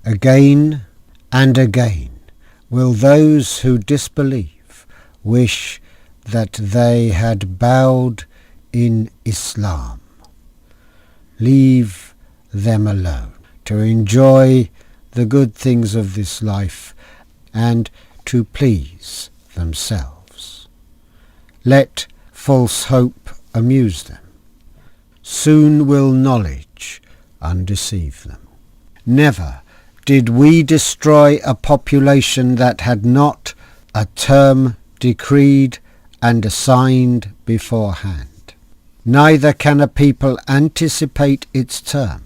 Again and again will those who disbelieve wish that they had bowed in Islam. Leave them alone to enjoy the good things of this life and to please themselves. Let false hope amuse them. Soon will knowledge undeceive them. Never did we destroy a population that had not a term decreed and assigned beforehand. Neither can a people anticipate its term,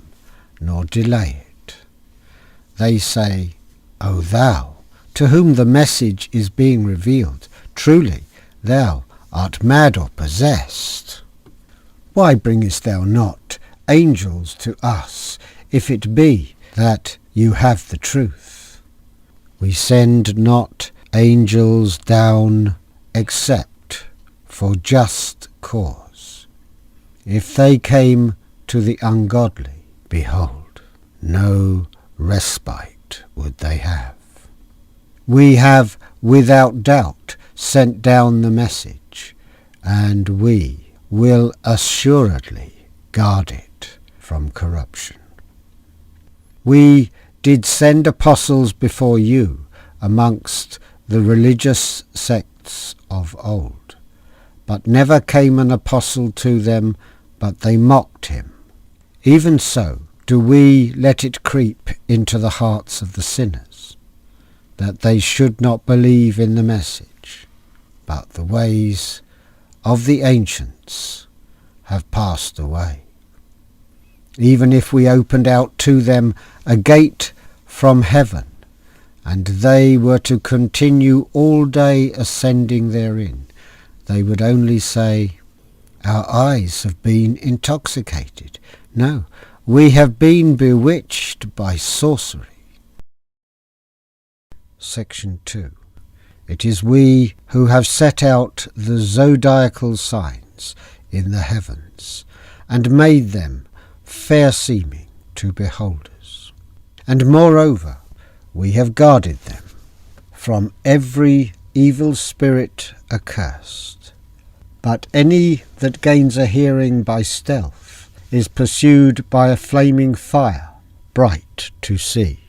nor delay it. They say, O thou, to whom the message is being revealed, truly thou art mad or possessed. Why bringest thou not angels to us, if it be that you have the truth? We send not angels down except for just cause. If they came to the ungodly, behold, no respite would they have. We have without doubt sent down the message, and we will assuredly guard it from corruption. We did send apostles before you amongst the religious sects of old, but never came an apostle to them, but they mocked him. Even so do we let it creep into the hearts of the sinners, that they should not believe in the message, but the ways of the ancients have passed away. Even if we opened out to them a gate from heaven, and they were to continue all day ascending therein, they would only say, Our eyes have been intoxicated. No, we have been bewitched by sorcery. Section 2. It is we who have set out the zodiacal signs in the heavens, and made them fair-seeming to beholders. And moreover, we have guarded them from every evil spirit accursed. But any that gains a hearing by stealth is pursued by a flaming fire, bright to see.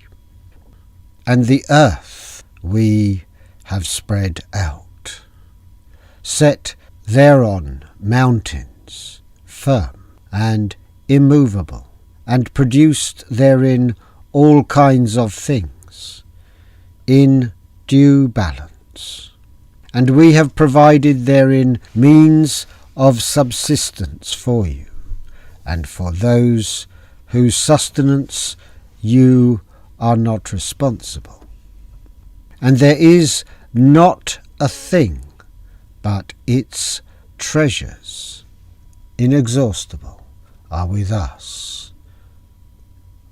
And the earth we have spread out, set thereon mountains, firm and immovable, and produced therein all kinds of things, in due balance. And we have provided therein means of subsistence for you, and for those whose sustenance you are not responsible. And there is not a thing but its treasures, inexhaustible, are with us.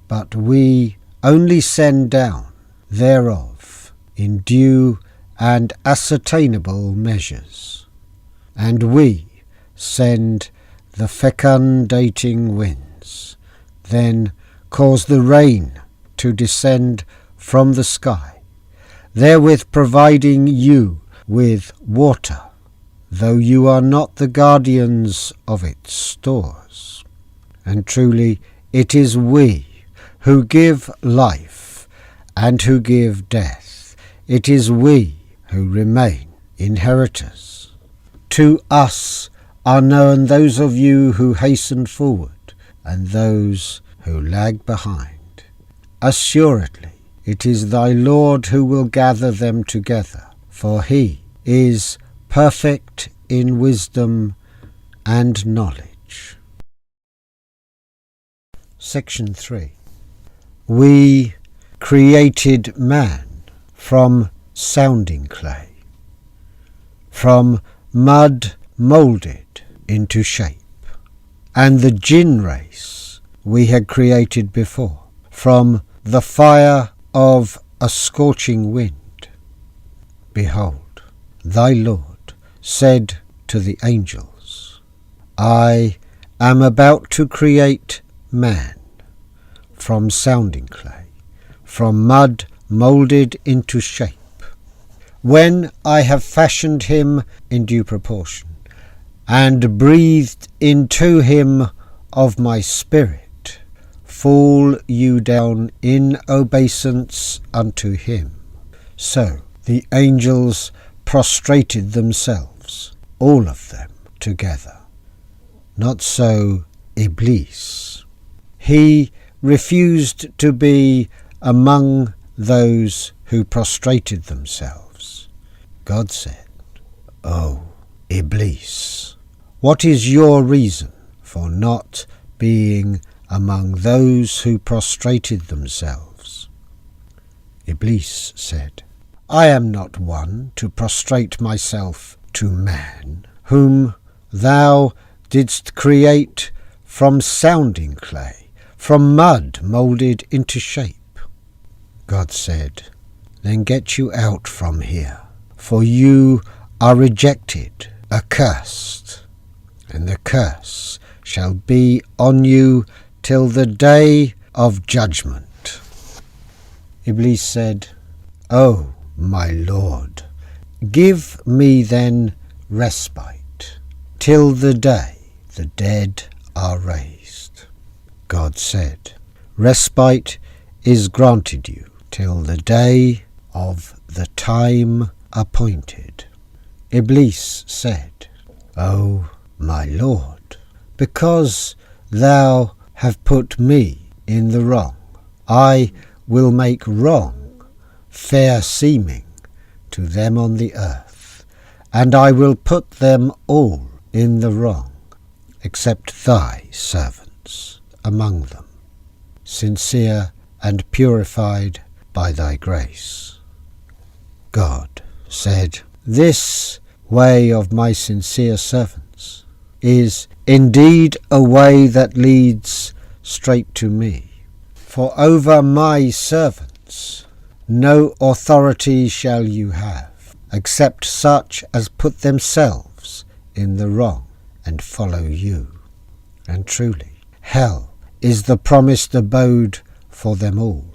But we only send down thereof in due and ascertainable measures, and we send the fecundating winds, then cause the rain to descend from the sky, therewith providing you with water, though you are not the guardians of its stores. And truly it is we who give life and who give death. It is we who remain inheritors. To us are known those of you who hasten forward and those who lag behind. Assuredly, it is thy Lord who will gather them together, for he is perfect in wisdom and knowledge. Section 3. We created man from sounding clay, from mud moulded into shape, and the jinn race we had created before, from the fire of a scorching wind. Behold, thy Lord said to the angels, I am about to create man from sounding clay, from mud moulded into shape. When I have fashioned him in due proportion, and breathed into him of my spirit, fall you down in obeisance unto him. So the angels prostrated themselves, all of them together. Not so Iblis. He refused to be among those who prostrated themselves. God said, "O Iblis, what is your reason for not being among those who prostrated themselves?" Iblis said, "I am not one to prostrate myself to man, whom thou didst create from sounding clay, from mud moulded into shape." God said, "Then get you out from here, for you are rejected, accursed, and the curse shall be on you till the day of judgment." Iblis said, "O my Lord, give me then respite, till the day the dead are raised." God said, "Respite is granted you till the day of the time appointed." Iblis said, "O my Lord, because thou have put me in the wrong, I will make wrong fair seeming to them on the earth, and I will put them all in the wrong, except thy servants among them, sincere and purified by thy grace." God said, "This way of my sincere servants is indeed a way that leads straight to me. For over my servants no authority shall you have, except such as put themselves in the wrong and follow you. And truly, hell is the promised abode for them all.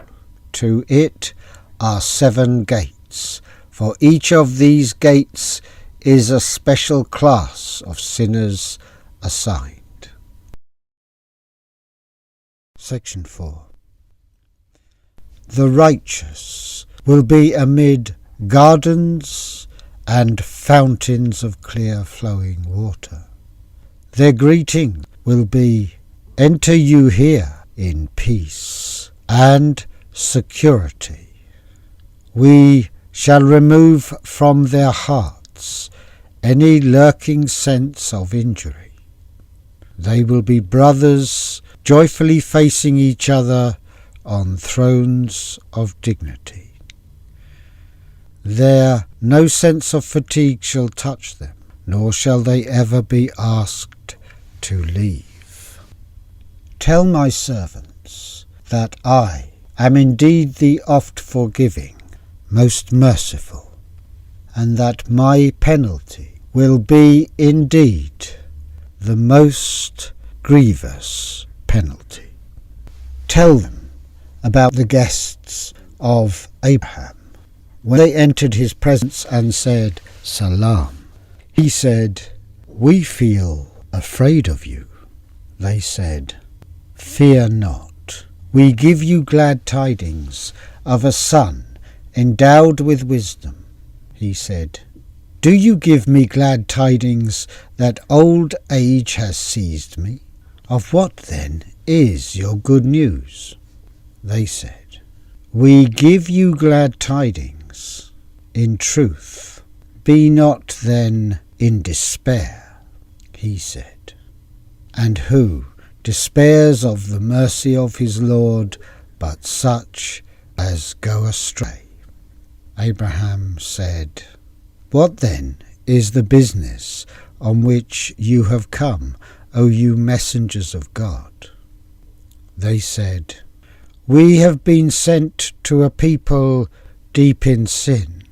To it are 7 gates. For each of these gates is a special class of sinners assigned." Section 4. The righteous will be amid gardens and fountains of clear flowing water. Their greeting will be, "Enter you here in peace and security." We shall remove from their hearts any lurking sense of injury. They will be brothers joyfully facing each other on thrones of dignity. There no sense of fatigue shall touch them, nor shall they ever be asked to leave. Tell my servants that I am indeed the oft forgiving, most merciful, and that my penalty will be indeed the most grievous penalty. Tell them about the guests of Abraham. When they entered his presence and said, "Salam," he said, "We feel afraid of you." They said, "Fear not. We give you glad tidings of a son endowed with wisdom." He said, "Do you give me glad tidings that old age has seized me? Of what then is your good news?" They said, "We give you glad tidings in truth. Be not then in despair." He said, "And who despairs of the mercy of his Lord but such as go astray?" Abraham said, "What then is the business on which you have come, O you messengers of God?" They said, "We have been sent to a people deep in sin,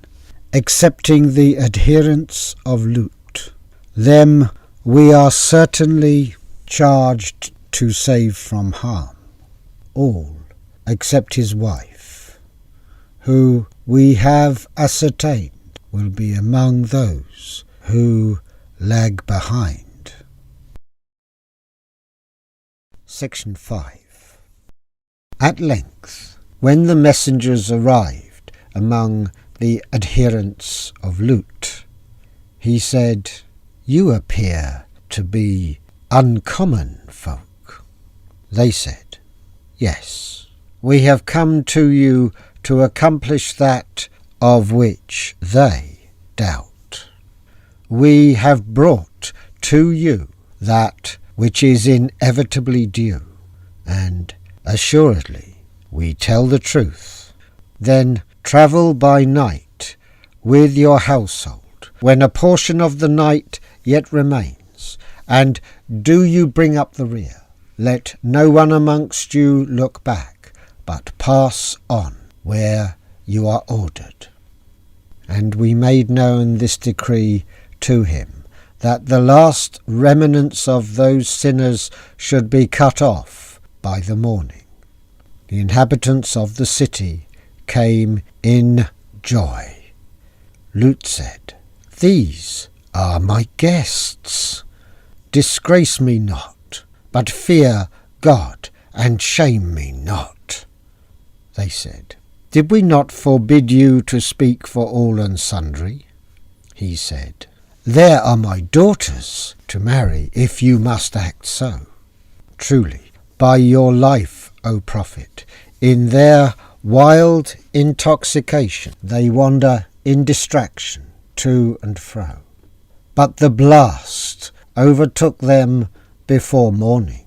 excepting the adherents of Lut. Them we are certainly charged to save from harm, all except his wife, who we have ascertained will be among those who lag behind. Section 5. At length, when the messengers arrived among the adherents of Lut, he said, "You appear to be uncommon folk." They said, "Yes, we have come to you to accomplish that of which they doubt. We have brought to you that which is inevitably due, and assuredly we tell the truth. Then travel by night with your household, when a portion of the night yet remains, and do you bring up the rear. Let no one amongst you look back, but pass on where you are ordered." And we made known this decree to him, that the last remnants of those sinners should be cut off by the morning. The inhabitants of the city came in joy. Lut said, "These are my guests. Disgrace me not, but fear God, and shame me not." They said, "Did we not forbid you to speak for all and sundry?" He said, "There are my daughters to marry, if you must act so. Truly, by your life, O prophet, in their wild intoxication they wander in distraction to and fro. But the blast overtook them before morning,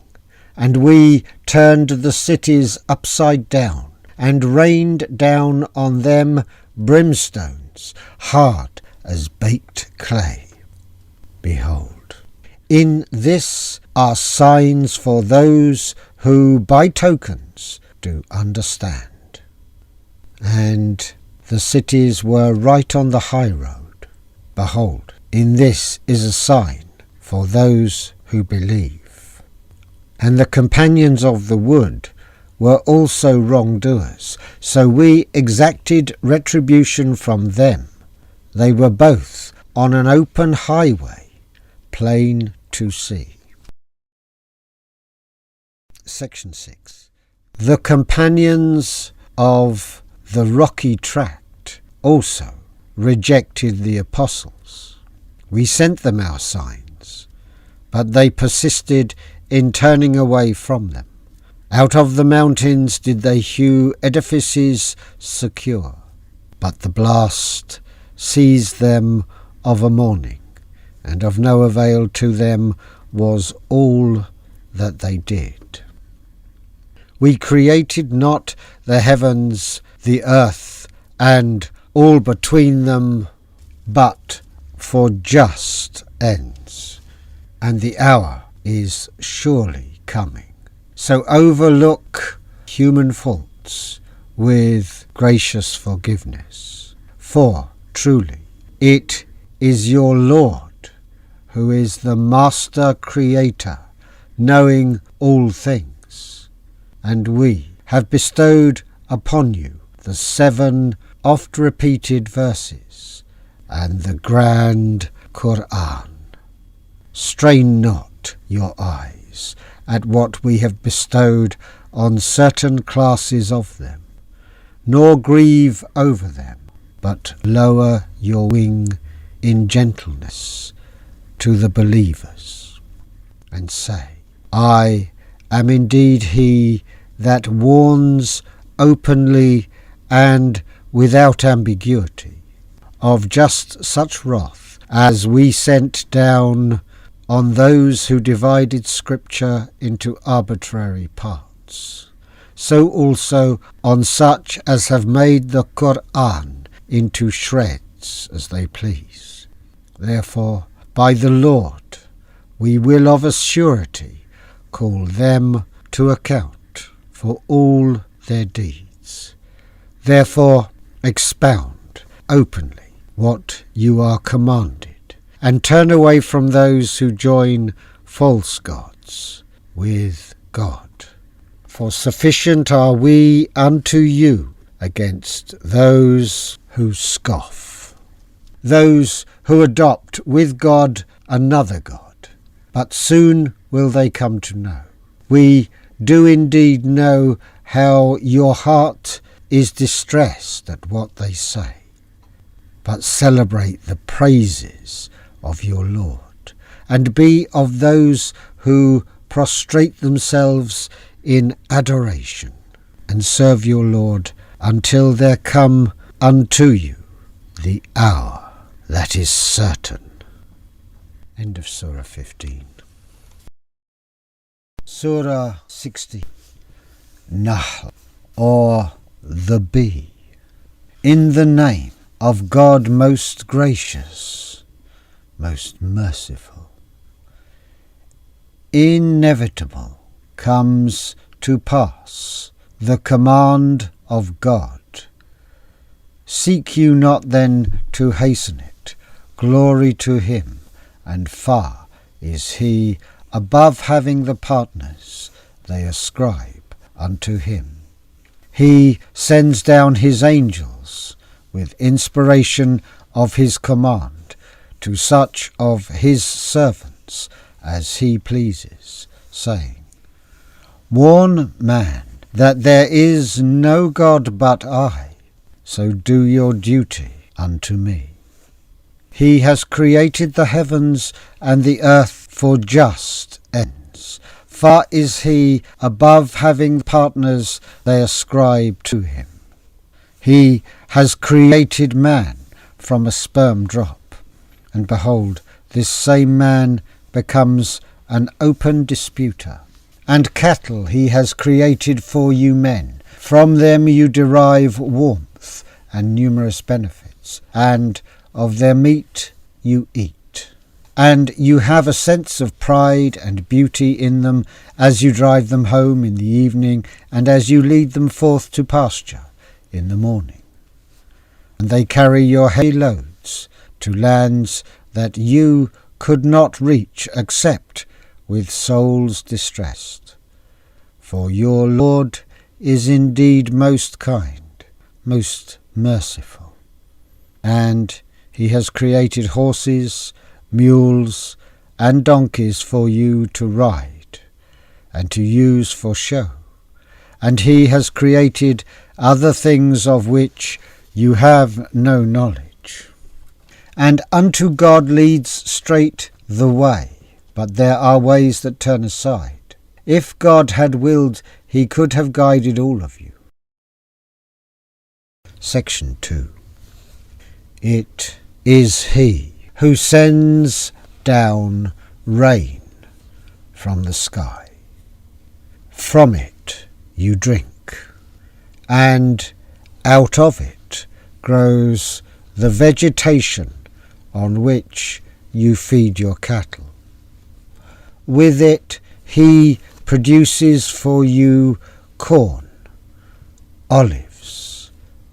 and we turned the cities upside down, and rained down on them brimstones, hard as baked clay. Behold, in this are signs for those who by tokens do understand." And the cities were right on the high road. Behold, in this is a sign for those who believe. And the companions of the wood were also wrongdoers, so we exacted retribution from them. They were both on an open highway, plain to see. Section 6. The companions of the rocky tract also rejected the apostles. We sent them our signs, but they persisted in turning away from them. Out of the mountains did they hew edifices secure, but the blast seized them of a morning, and of no avail to them was all that they did. We created not the heavens, the earth, and all between them, but for just ends, and the hour is surely coming. So overlook human faults with gracious forgiveness. For truly it is your Lord who is the master creator, knowing all things. And we have bestowed upon you the 7 oft-repeated verses and the grand Qur'an. Strain not your eyes at what we have bestowed on certain classes of them, nor grieve over them, but lower your wing in gentleness to the believers, and say, I am indeed he that warns openly and without ambiguity of just such wrath as we sent down on those who divided Scripture into arbitrary parts, so also on such as have made the Qur'an into shreds as they please. Therefore, by the Lord, we will of a surety call them to account for all their deeds. Therefore, expound openly what you are commanded, and turn away from those who join false gods with God. For sufficient are we unto you against those who scoff, those who adopt with God another God, but soon will they come to know. We do indeed know how your heart is distressed at what they say, but celebrate the praises of your Lord, and be of those who prostrate themselves in adoration, and serve your Lord until there come unto you the hour that is certain. End of Surah 15. Surah 60. Nahl, or the bee. In the name of God most gracious, most merciful. Inevitable comes to pass the command of God. Seek you not then to hasten it. Glory to him, and far is he above having the partners they ascribe unto him. He sends down his angels with inspiration of his command to such of his servants as he pleases, saying, Warn man that there is no God but I, so do your duty unto me. He has created the heavens and the earth for just ends. Far is he above having partners they ascribe to him. He has created man from a sperm drop, and behold, this same man becomes an open disputer. And cattle he has created for you men. From them you derive warmth and numerous benefits, and of their meat you eat. And you have a sense of pride and beauty in them as you drive them home in the evening, and as you lead them forth to pasture in the morning. And they carry your heavy loads to lands that you could not reach except with souls distressed. For your Lord is indeed most kind, most merciful. And he has created horses, mules, and donkeys for you to ride, and to use for show. And he has created other things of which you have no knowledge. And unto God leads straight the way, but there are ways that turn aside. If God had willed, he could have guided all of you. Section 2. It is he who sends down rain from the sky. From it you drink, and out of it grows the vegetation on which you feed your cattle. With it he produces for you corn, olives,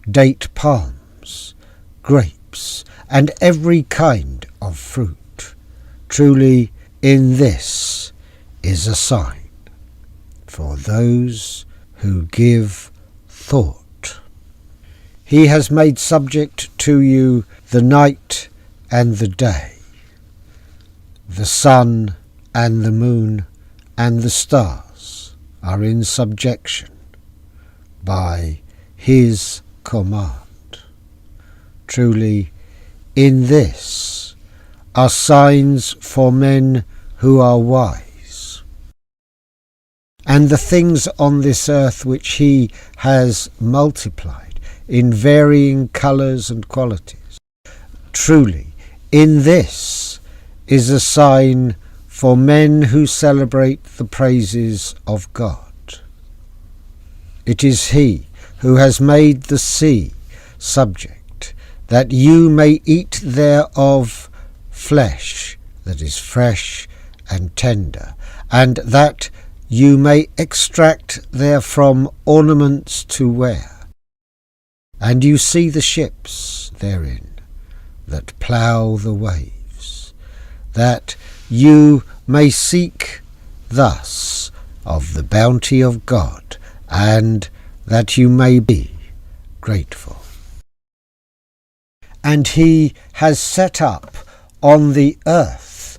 date palms, grapes, and every kind of fruit. Truly, in this is a sign for those who give thought. He has made subject to you the night and the day, the sun and the moon and the stars are in subjection by his command. Truly, in this are signs for men who are wise. And the things on this earth which he has multiplied in varying colours and qualities. Truly, in this is a sign for men who celebrate the praises of God. It is he who has made the sea subject, that you may eat thereof flesh that is fresh and tender, and that you may extract therefrom ornaments to wear. And you see the ships therein that plough the waves, that you may seek thus of the bounty of God, and that you may be grateful. And he has set up on the earth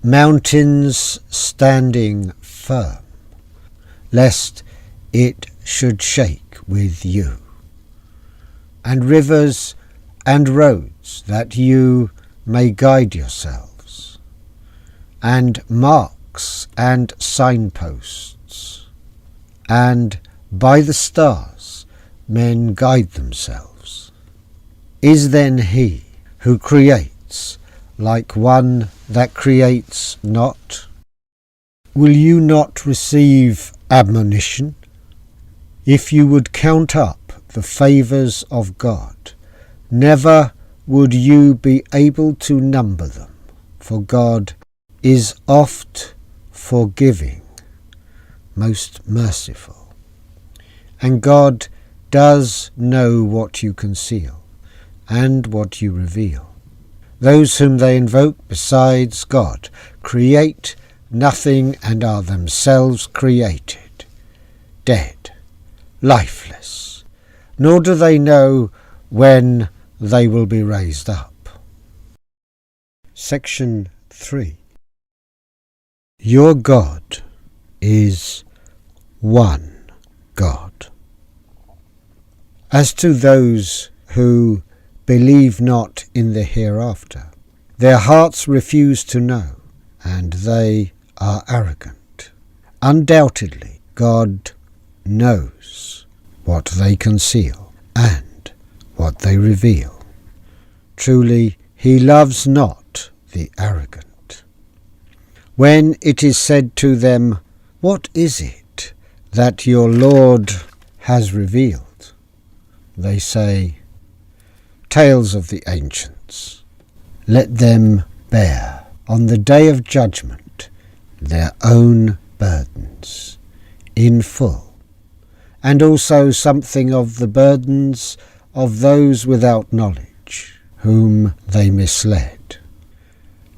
mountains standing firm, lest it should shake with you, and rivers and roads that you may guide yourselves, and marks and signposts, and by the stars men guide themselves. Is then he who creates like one that creates not? Will you not receive admonition? If you would count up the favours of God, never would you be able to number them, for God is oft forgiving, most merciful. And God does know what you conceal, and what you reveal. Those whom they invoke besides God create nothing and are themselves created, dead, lifeless, nor do they know when they will be raised up. Section 3. Your God is one God. As to those who believe not in the hereafter, their hearts refuse to know, and they are arrogant. Undoubtedly, God knows what they conceal and what they reveal. Truly, he loves not the arrogant. When it is said to them, "What is it that your Lord has revealed?" they say, "Tales of the ancients." Let them bear on the day of judgment their own burdens in full, and also something of the burdens of those without knowledge, whom they misled.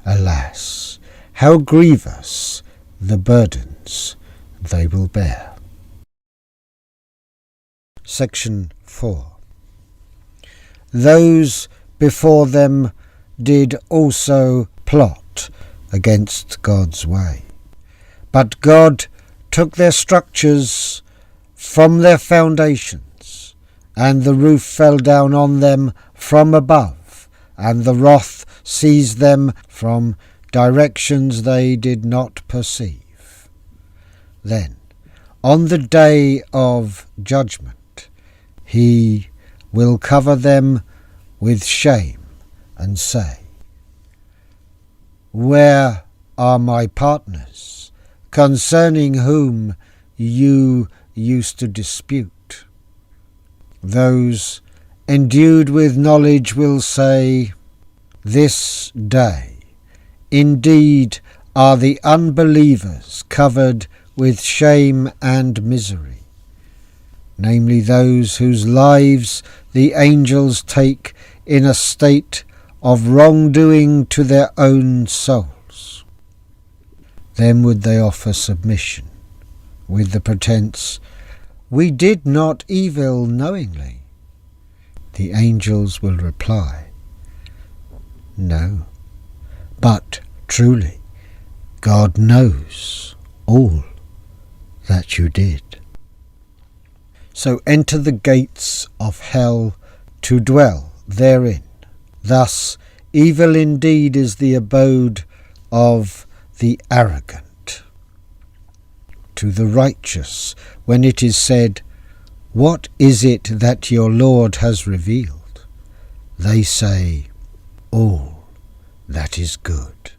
Alas, how grievous the burdens they will bear. Section 4. Those before them did also plot against God's way, but God took their structures from their foundations, and the roof fell down on them from above, and the wrath seized them from directions they did not perceive. Then, on the day of judgment, he will cover them with shame and say, "Where are my partners, concerning whom you used to dispute?" Those endued with knowledge will say, "This day indeed are the unbelievers covered with shame and misery, namely those whose lives the angels take in a state of wrongdoing to their own souls." Then would they offer submission, with the pretence, "We did not evil knowingly." The angels will reply, "No, but truly God knows all that you did." So enter the gates of hell to dwell therein. Thus evil indeed is the abode of the arrogant. To the righteous, when it is said, "What is it that your Lord has revealed?" they say, "All that is good."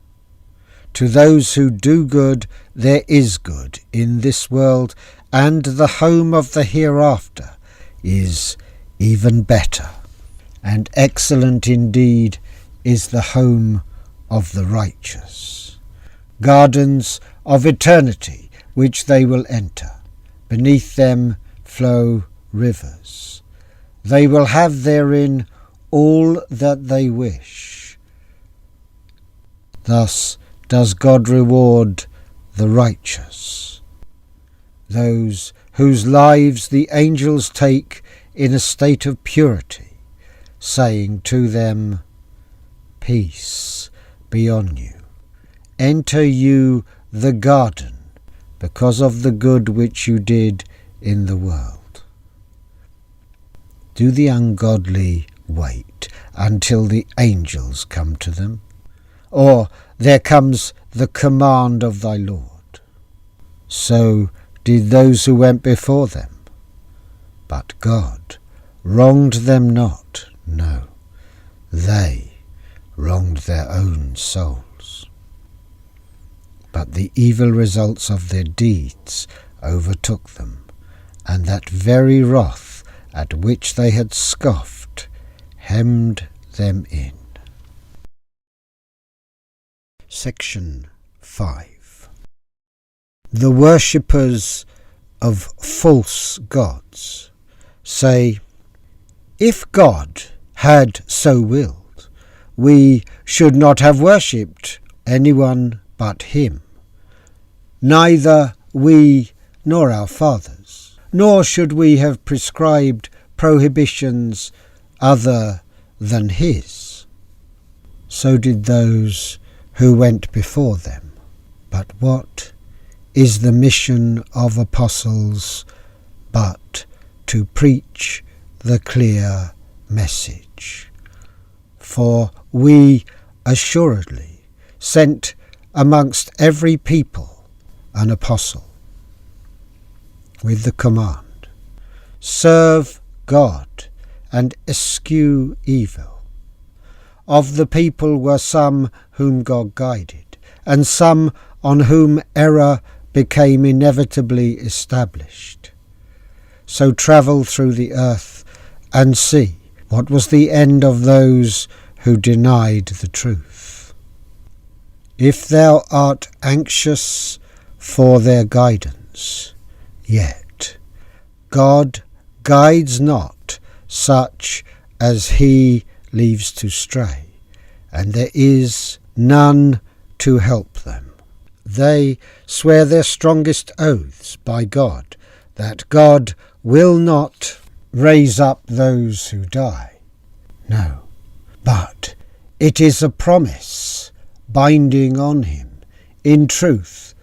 To those who do good, there is good in this world, and the home of the hereafter is even better, and excellent indeed is the home of the righteous. Gardens of eternity which they will enter, beneath them flow rivers. They will have therein all that they wish. Thus does God reward the righteous. Those whose lives the angels take in a state of purity, saying to them, Peace be on you. Enter you the garden, because of the good which you did in the world. Do the ungodly wait until the angels come to them? Or there comes the command of thy Lord? So did those who went before them. But God wronged them not, no, they wronged their own souls. But the evil results of their deeds overtook them, and that very wrath at which they had scoffed hemmed them in. Section 5. The worshippers of false gods say, If God had so willed, we should not have worshipped anyone but him, neither we nor our fathers, nor should we have prescribed prohibitions other than his. So did those who went before them. But what is the mission of apostles but to preach the clear message? For we assuredly sent amongst every people an apostle, with the command, Serve God and eschew evil. Of the people were some whom God guided, and some on whom error became inevitably established. So travel through the earth and see what was the end of those who denied the truth. If thou art anxious for their guidance, yet God guides not such as he leaves to stray, and there is none to help them. They swear their strongest oaths by God, that God will not raise up those who die. No, but it is a promise binding on him in truth,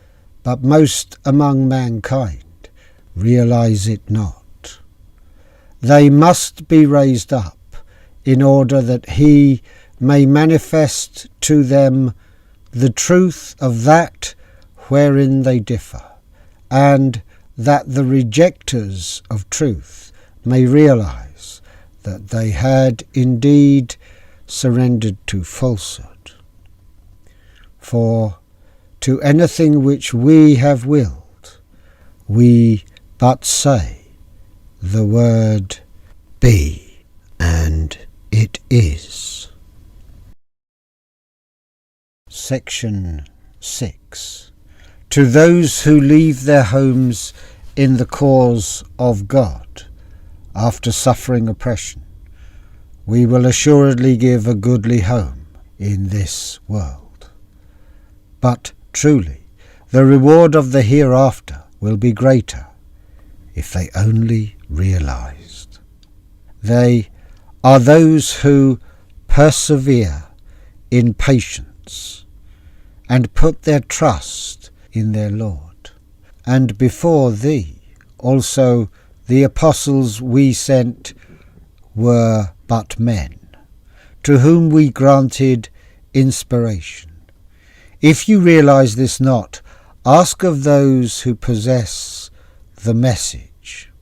but most among mankind realize it not. They must be raised up in order that he may manifest to them the truth of that wherein they differ, and that the rejectors of truth may realize that they had indeed surrendered to falsehood. For to anything which we have willed, we but say the word be, and it is. Section 6. To those who leave their homes in the cause of God, after suffering oppression, we will assuredly give a goodly home in this world. But truly, the reward of the hereafter will be greater if they only realized. They are those who persevere in patience and put their trust in their Lord. And before thee also the apostles we sent were but men, to whom we granted inspiration. If you realize this not, ask of those who possess the message.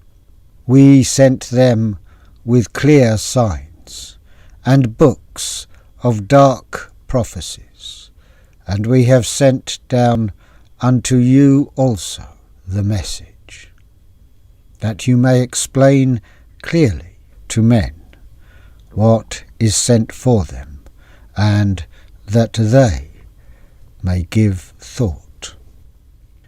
We sent them with clear signs and books of dark prophecies, and we have sent down unto you also the message, that you may explain clearly to men what is sent for them, and that they may give thought.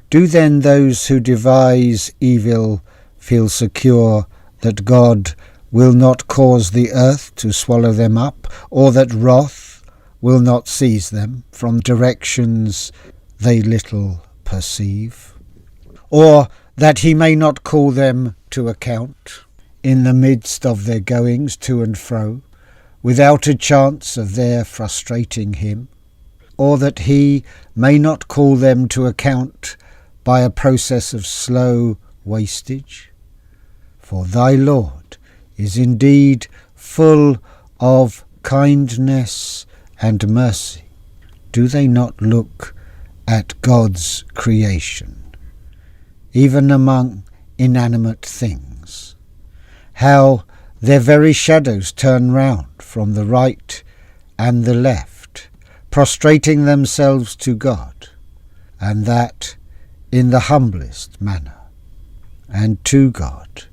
Do then those who devise evil feel secure that God will not cause the earth to swallow them up, or that wrath will not seize them from directions they little perceive, or that he may not call them to account? in the midst of their goings to and fro, without a chance of their frustrating him, or that he may not call them to account by a process of slow wastage? For thy Lord is indeed full of kindness and mercy. Do they not look at God's creation, even among inanimate things, how their very shadows turn round from the right and the left, prostrating themselves to God, and that in the humblest manner? And to God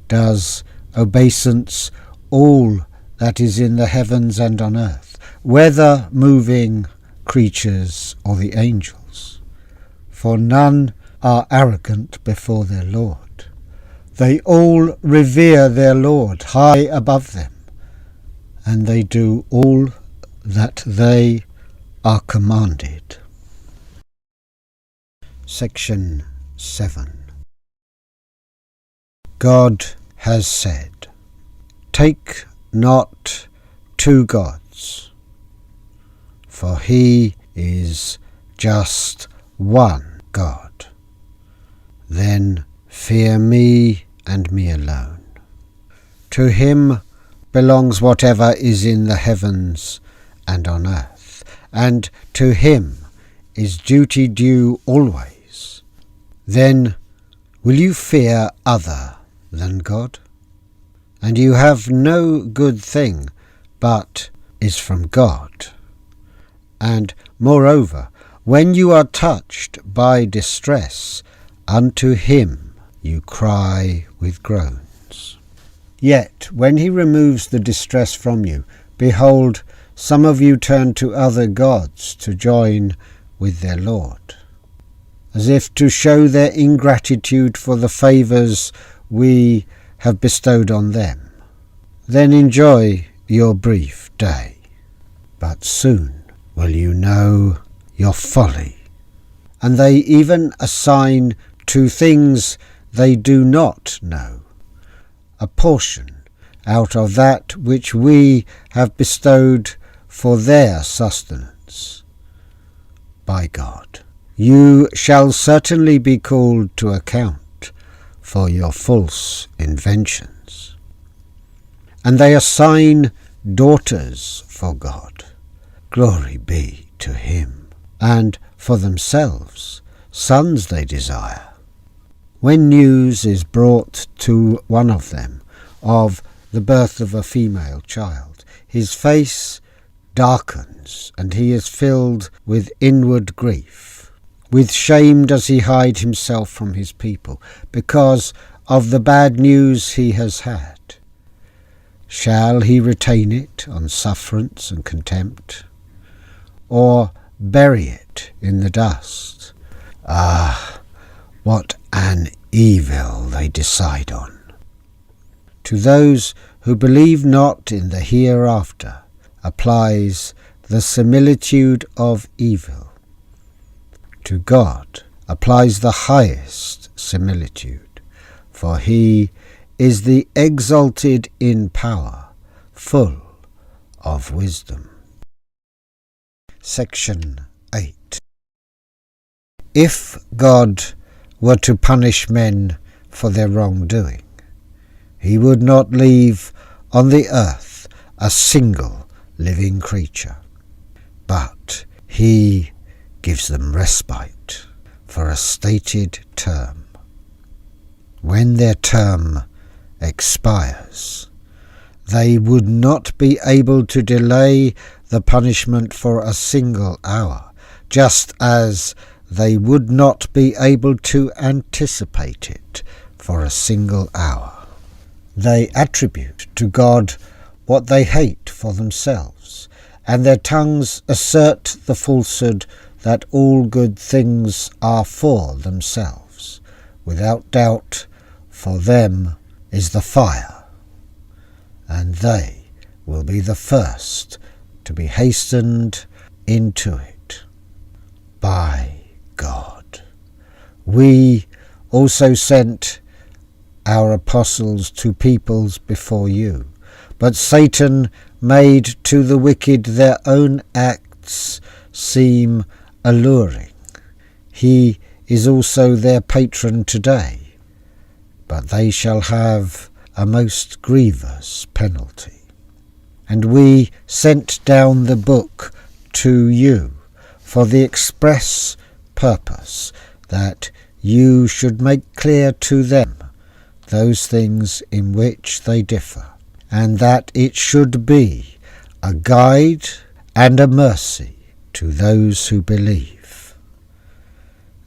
does obeisance all that is in the heavens and on earth, whether moving creatures or the angels. For none are arrogant before their Lord. They all revere their Lord high above them, and they do all that they are commanded. Section 7. God has said, "Take not two gods, for he is just one God. Then fear me and me alone. To him belongs whatever is in the heavens and on earth, and to him is duty due always. Then will you fear other than God? And you have no good thing but is from God. And moreover, when you are touched by distress, unto him you cry with groans. Yet when he removes the distress from you, behold, some of you turn to other gods to join with their Lord, as if to show their ingratitude for the favours we have bestowed on them. Then enjoy your brief day, but soon will you know your folly. And they even assign to things they do not know a portion out of that which we have bestowed for their sustenance. By God, you shall certainly be called to account for your false inventions. And they assign daughters for God. Glory be to him. And for themselves sons they desire. When news is brought to one of them of the birth of a female child, his face darkens, and he is filled with inward grief. With shame does he hide himself from his people, because of the bad news he has had. Shall he retain it on sufferance and contempt, or bury it in the dust? Ah, what an evil they decide on! To those who believe not in the hereafter applies the similitude of evil. To God applies the highest similitude, for he is the exalted in power, full of wisdom. Section 8. If God were to punish men for their wrongdoing, he would not leave on the earth a single living creature, but he gives them respite for a stated term. When their term expires, they would not be able to delay the punishment for a single hour, just as they would not be able to anticipate it for a single hour. They attribute to God what they hate for themselves, and their tongues assert the falsehood that all good things are for themselves. Without doubt, for them is the fire, and they will be the first to be hastened into it. By God, we also sent our apostles to peoples before you, but Satan made to the wicked their own acts seem alluring. He is also their patron today, but they shall have a most grievous penalty. And we sent down the book to you for the express purpose that you should make clear to them those things in which they differ, and that it should be a guide and a mercy to those who believe.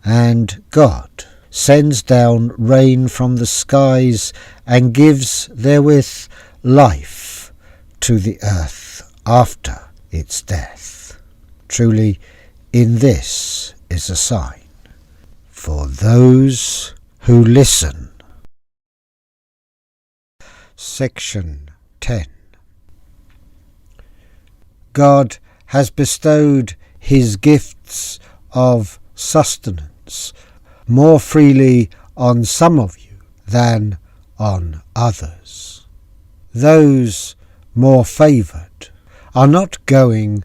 And God sends down rain from the skies and gives therewith life to the earth after its death. Truly, in this is a sign for those who listen. Section 10. God has bestowed his gifts of sustenance more freely on some of you than on others. Those more favoured are not going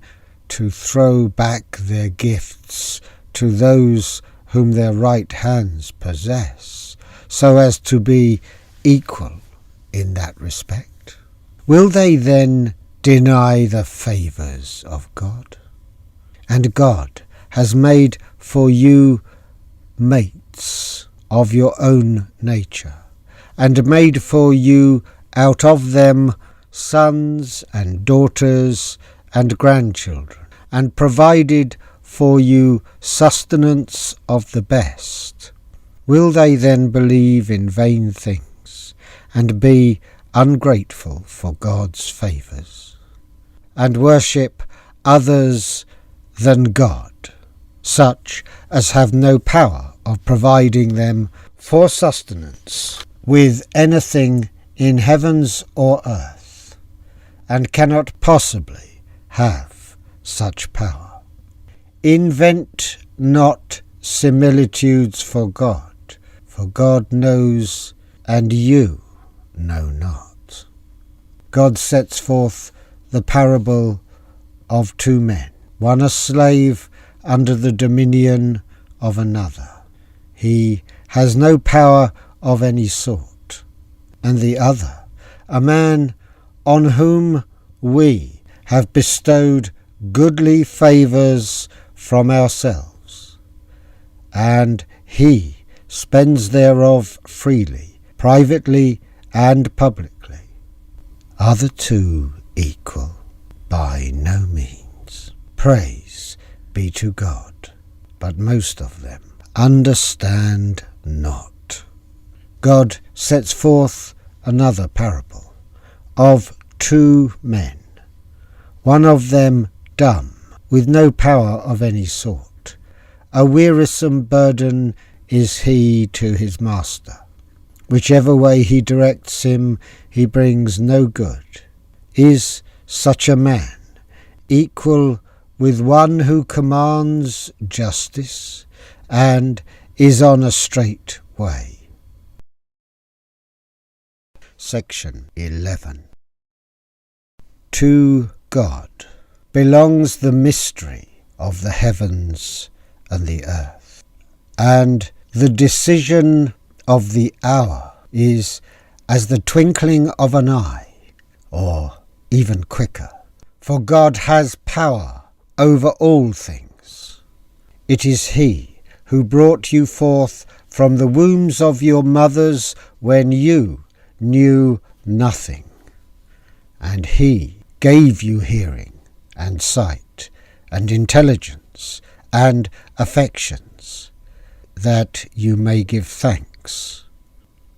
to throw back their gifts to those whom their right hands possess, so as to be equal in that respect. Will they then deny the favours of God? And God has made for you mates of your own nature, and made for you out of them sons and daughters and grandchildren, and provided for you sustenance of the best. Will they then believe in vain things, and be ungrateful for God's favours, and worship others than God, such as have no power of providing them for sustenance with anything in heavens or earth, and cannot possibly have such power? Invent not similitudes for God knows, and you know not. God sets forth the parable of two men, one a slave under the dominion of another. He has no power of any sort, and the other a man on whom we have bestowed goodly favours from ourselves, and he spends thereof freely, privately and publicly. Are the two equal? By no means. Praise be to God, but most of them understand not. God sets forth another parable of two men, one of them dumb, with no power of any sort. A wearisome burden is he to his master. Whichever way he directs him, he brings no good. Is such a man equal with one who commands justice and is on a straight way? Section 11. To God belongs the mystery of the heavens and the earth, and the decision of the hour is as the twinkling of an eye, or even quicker, for God has power over all things. It is he who brought you forth from the wombs of your mothers when you knew nothing, and he gave you hearing and sight and intelligence and affections, that you may give thanks.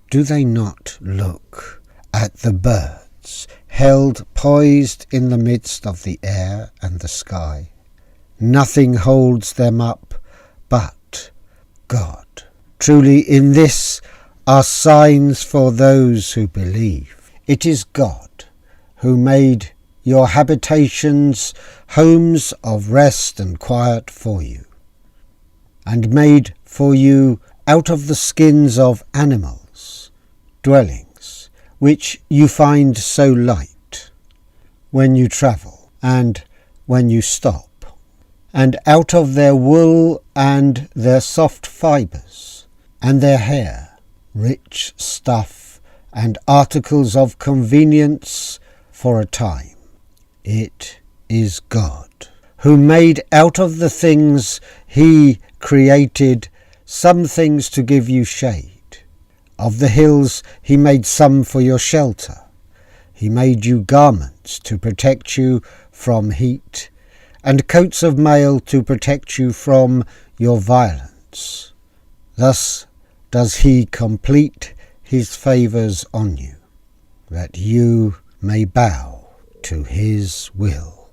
Do they not look at the birds held poised in the midst of the air and the sky? Nothing holds them up but God. Truly in this are signs for those who believe. It is God who made your habitations homes of rest and quiet for you, and made for you out of the skins of animals dwellings, which you find so light, when you travel and when you stop, and out of their wool and their soft fibres, and their hair, rich stuff and articles of convenience for a time. It is God, who made out of the things he created some things to give you shade. Of the hills he made some for your shelter. He made you garments to protect you from heat, and coats of mail to protect you from your violence. Thus does he complete his favours on you, that you may bow to his will.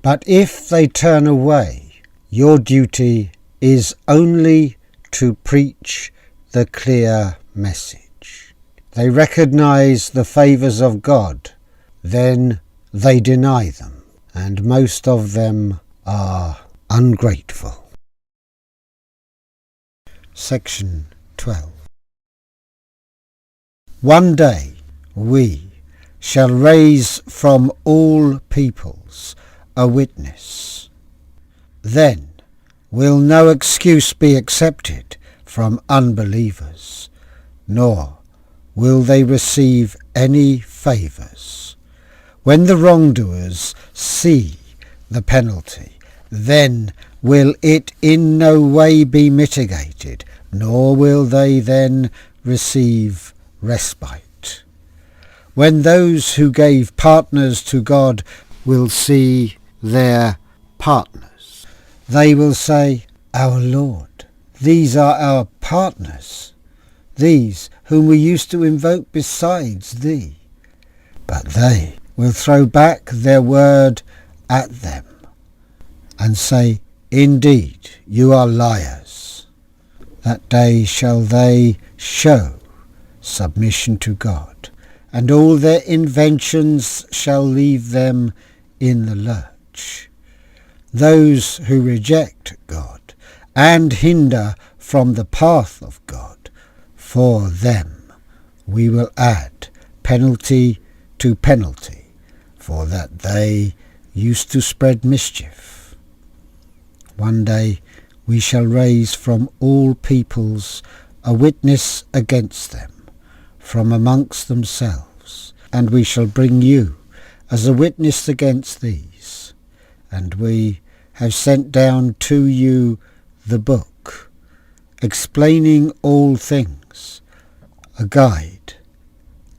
But if they turn away, your duty is only to preach the clear message. They recognize the favours of God, then they deny them, and most of them are ungrateful. Section 12. One day we shall raise from all peoples a witness. Then will no excuse be accepted from unbelievers, nor will they receive any favours. When the wrongdoers see the penalty, then will it in no way be mitigated, nor will they then receive respite. When those who gave partners to God will see their partners, they will say, "Our Lord, these are our partners, these whom we used to invoke besides thee." But they will throw back their word at them and say, "Indeed, you are liars." That day shall they show submission to God, and all their inventions shall leave them in the lurch. Those who reject God and hinder from the path of God, for them we will add penalty to penalty, for that they used to spread mischief. One day we shall raise from all peoples a witness against them, from amongst themselves, and we shall bring you as a witness against these. And we have sent down to you the book, explaining all things, a guide,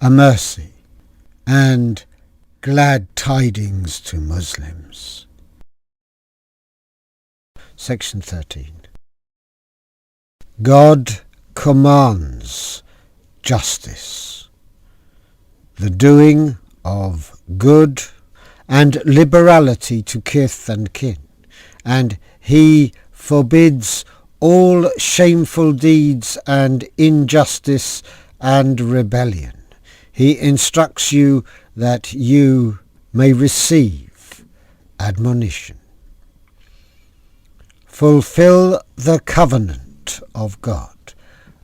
a mercy, and glad tidings to Muslims. Section 13. God commands justice, the doing of good, and liberality to kith and kin, and he forbids all shameful deeds and injustice and rebellion. He instructs you that you may receive admonition. Fulfill the covenant of God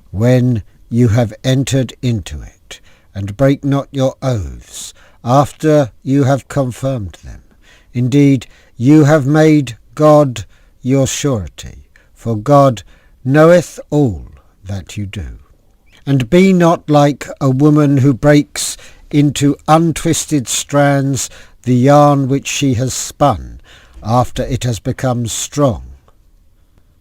when you have entered into it, and break not your oaths after you have confirmed them. Indeed, you have made God your surety, for God knoweth all that you do. And be not like a woman who breaks into untwisted strands the yarn which she has spun after it has become strong.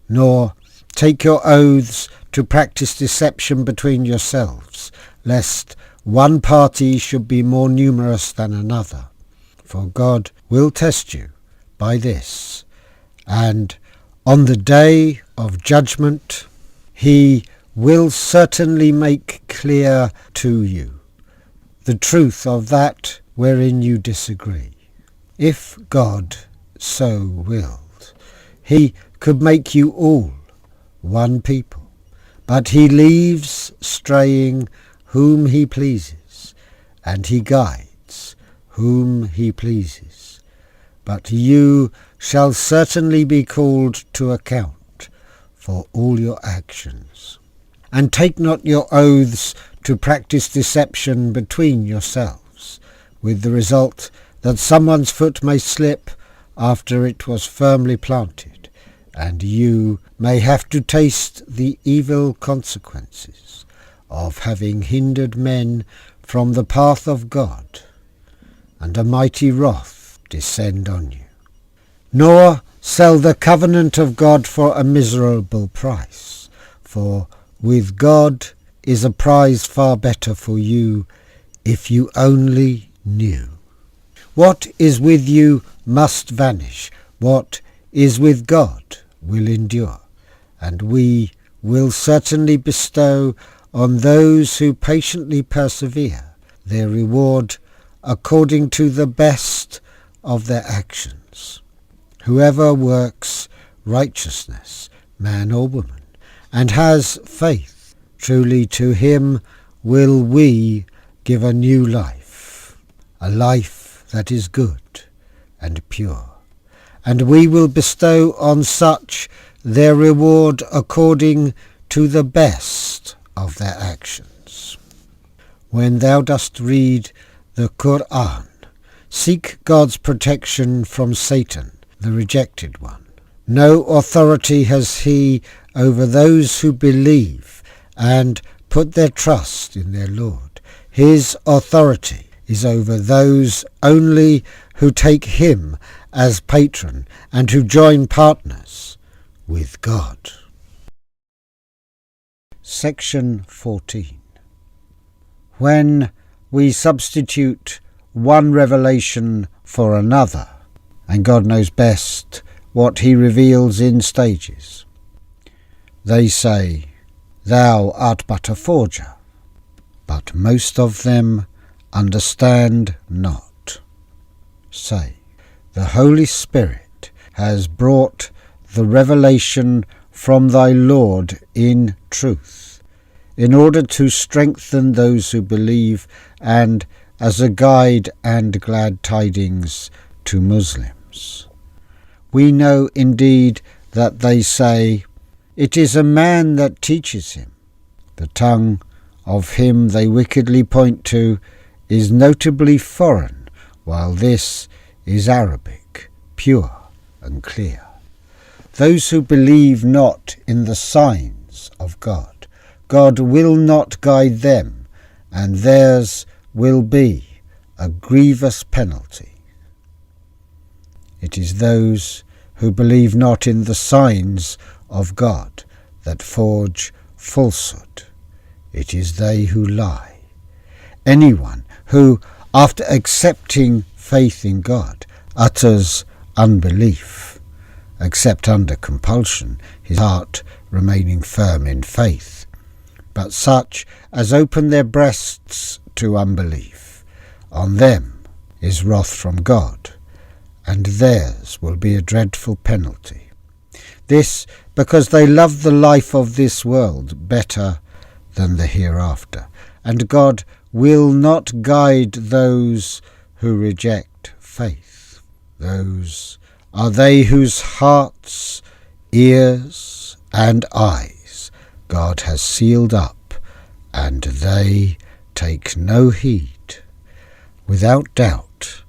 Nor take your oaths to practice deception between yourselves, lest one party should be more numerous than another. For God will test you by this, and on the day of judgment he will certainly make clear to you the truth of that wherein you disagree. If God so willed, he could make you all one people, but he leaves straying whom he pleases, and he guides whom he pleases. But you shall certainly be called to account for all your actions. And take not your oaths to practice deception between yourselves, with the result that someone's foot may slip after it was firmly planted, and you may have to taste the evil consequences of having hindered men from the path of God, and a mighty wrath descend on you. Nor sell the covenant of God for a miserable price, for with God is a prize far better for you, if you only knew. What is with you must vanish, what is with God will endure, and we will certainly bestow on those who patiently persevere their reward according to the best of their actions. Whoever works righteousness, man or woman, and has faith, truly to him will we give a new life, a life that is good and pure, and we will bestow on such their reward according to the best of their actions. When thou dost read the Qur'an, seek God's protection from Satan, the rejected one. No authority has he over those who believe and put their trust in their Lord. His authority is over those only who take him as patron and who join partners with God. Section 14. When we substitute one revelation for another, and God knows best what he reveals in stages, they say, "Thou art but a forger," but most of them understand not. Say, "The Holy Spirit has brought the revelation from thy Lord in truth, in order to strengthen those who believe, and as a guide and glad tidings to Muslims." We know indeed that they say, "It is a man that teaches him." The tongue of him they wickedly point to is notably foreign, while this is Arabic, pure and clear. Those who believe not in the signs of God, God will not guide them, and theirs will be a grievous penalty. It is those who believe not in the signs of God that forge falsehood. It is they who lie. Anyone who, after accepting faith in God, utters unbelief, except under compulsion, his heart remaining firm in faith, but such as open their breasts to unbelief, on them is wrath from God, and theirs will be a dreadful penalty. This because they love the life of this world better than the hereafter, and God will not guide those who reject faith. Those are they whose hearts, ears, and eyes God has sealed up, and they take no heed. Without doubt,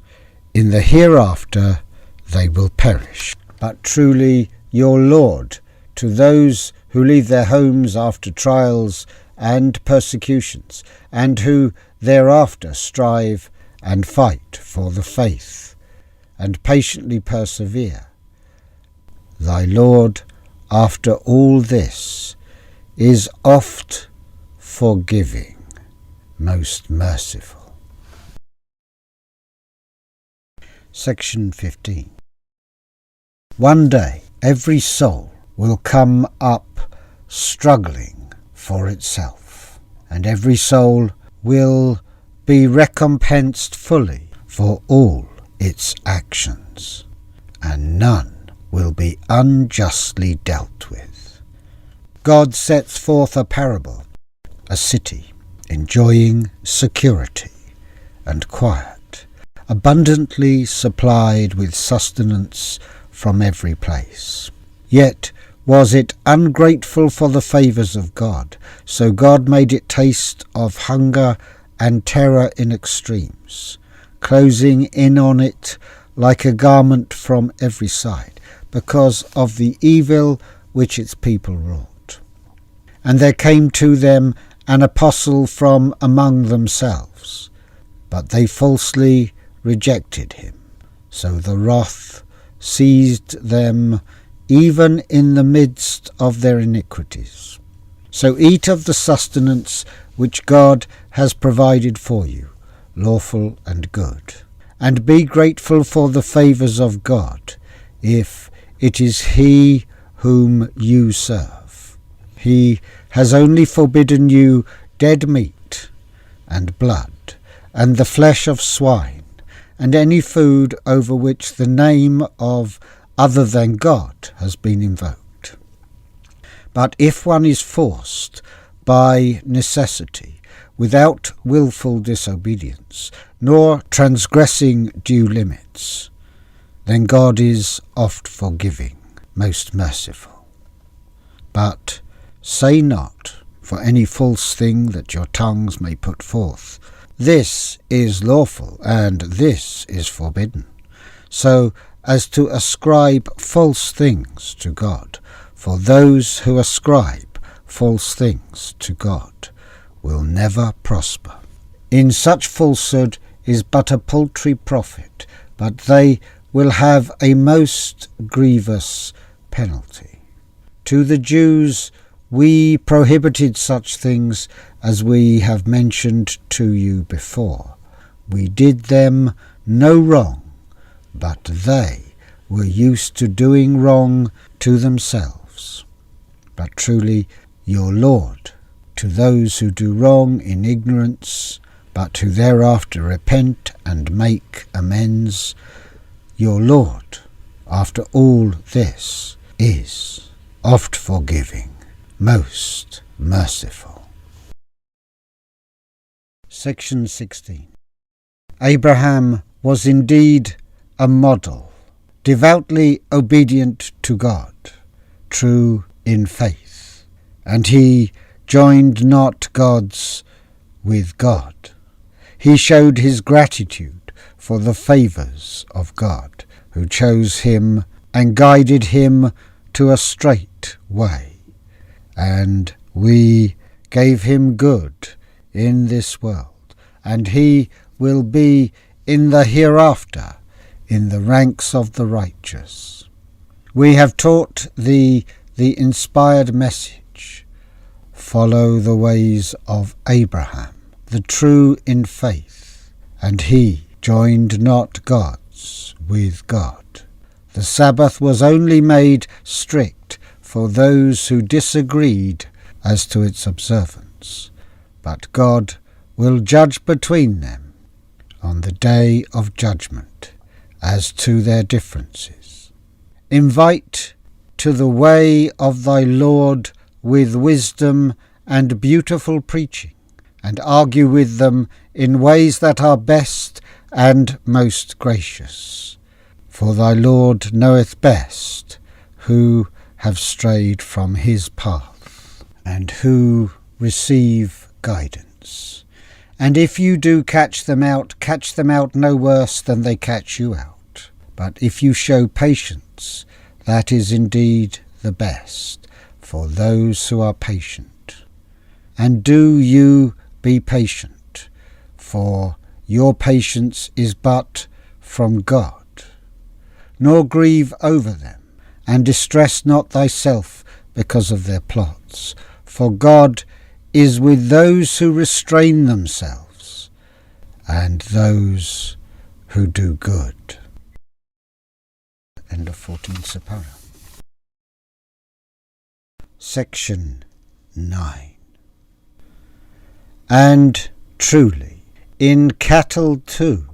in the hereafter they will perish. But truly your Lord, to those who leave their homes after trials and persecutions, and who thereafter strive and fight for the faith, and patiently persevere, thy Lord, after all this, is oft forgiving, most merciful. Section 15. One day every soul will come up struggling for itself, and every soul will be recompensed fully for all its actions, and none will be unjustly dealt with. God sets forth a parable, a city enjoying security and quiet, abundantly supplied with sustenance from every place. Yet was it ungrateful for the favours of God, so God made it taste of hunger and terror in extremes, closing in on it like a garment from every side, because of the evil which its people wrought. And there came to them an apostle from among themselves, but they falsely rejected him. So the wrath seized them even in the midst of their iniquities. So eat of the sustenance which God has provided for you, lawful and good, and be grateful for the favours of God, if it is He whom you serve. He has only forbidden you dead meat and blood, and the flesh of swine, and any food over which the name of other than God has been invoked. But if one is forced by necessity, without wilful disobedience, nor transgressing due limits, then God is oft forgiving, most merciful. But say not for any false thing that your tongues may put forth, this is lawful, and this is forbidden, so as to ascribe false things to God. For those who ascribe false things to God will never prosper. In such falsehood is but a paltry profit, but they will have a most grievous penalty. To the Jews we prohibited such things as we have mentioned to you before. We did them no wrong, but they were used to doing wrong to themselves. But truly your Lord, to those who do wrong in ignorance, but who thereafter repent and make amends, your Lord, after all this, is oft forgiving, most merciful. Section 16. Abraham was indeed a model, devoutly obedient to God, true in faith, and he joined not gods with God. He showed his gratitude for the favours of God, who chose him and guided him to a straight way. And we gave him good in this world, and he will be in the hereafter in the ranks of the righteous. We have taught thee the inspired message. Follow the ways of Abraham, the true in faith, and he joined not gods with God. The Sabbath was only made strict for those who disagreed as to its observance, but God will judge between them on the day of judgment as to their differences. Invite to the way of thy Lord with wisdom and beautiful preaching, and argue with them in ways that are best and most gracious. For thy Lord knoweth best who have strayed from his path, and who receive guidance. And if you do catch them out no worse than they catch you out. But if you show patience, that is indeed the best for those who are patient. And do you be patient, for your patience is but from God. Nor grieve over them, and distress not thyself because of their plots, for God is with those who restrain themselves, and those who do good. End of 14 Sipara. Section 9. And truly, in cattle too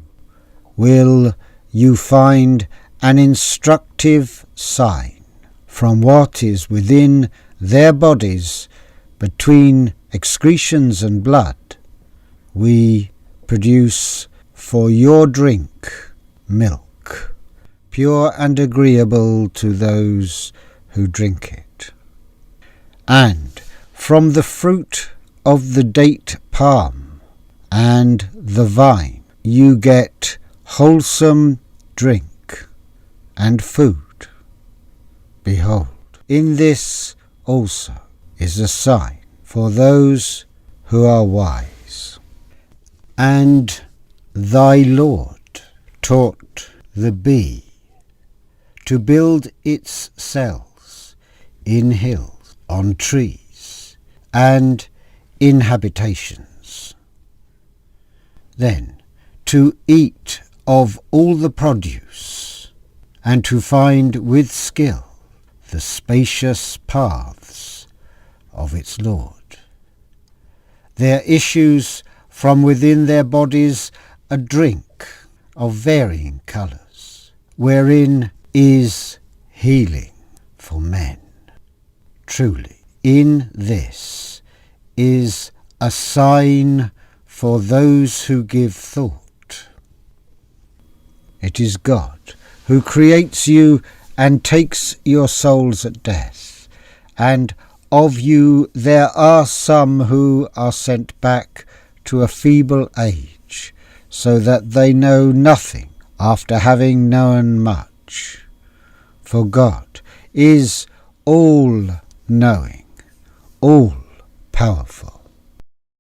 will you find an instructive sign from what is within their bodies between excretions and blood. We produce for your drink milk, pure and agreeable to those who drink it. And from the fruit of the date palm and the vine you get wholesome drink and food. Behold, in this also is a sign for those who are wise. And thy Lord taught the bee to build its cells in hills, on trees, and in habitations. Then to eat of all the produce, and to find with skill the spacious paths of its Lord. There issues from within their bodies a drink of varying colours, wherein is healing for men. Truly, in this is a sign for those who give thought. It is God who creates you and takes your souls at death, and of you there are some who are sent back to a feeble age, so that they know nothing after having known much. For God is all-knowing, all-powerful.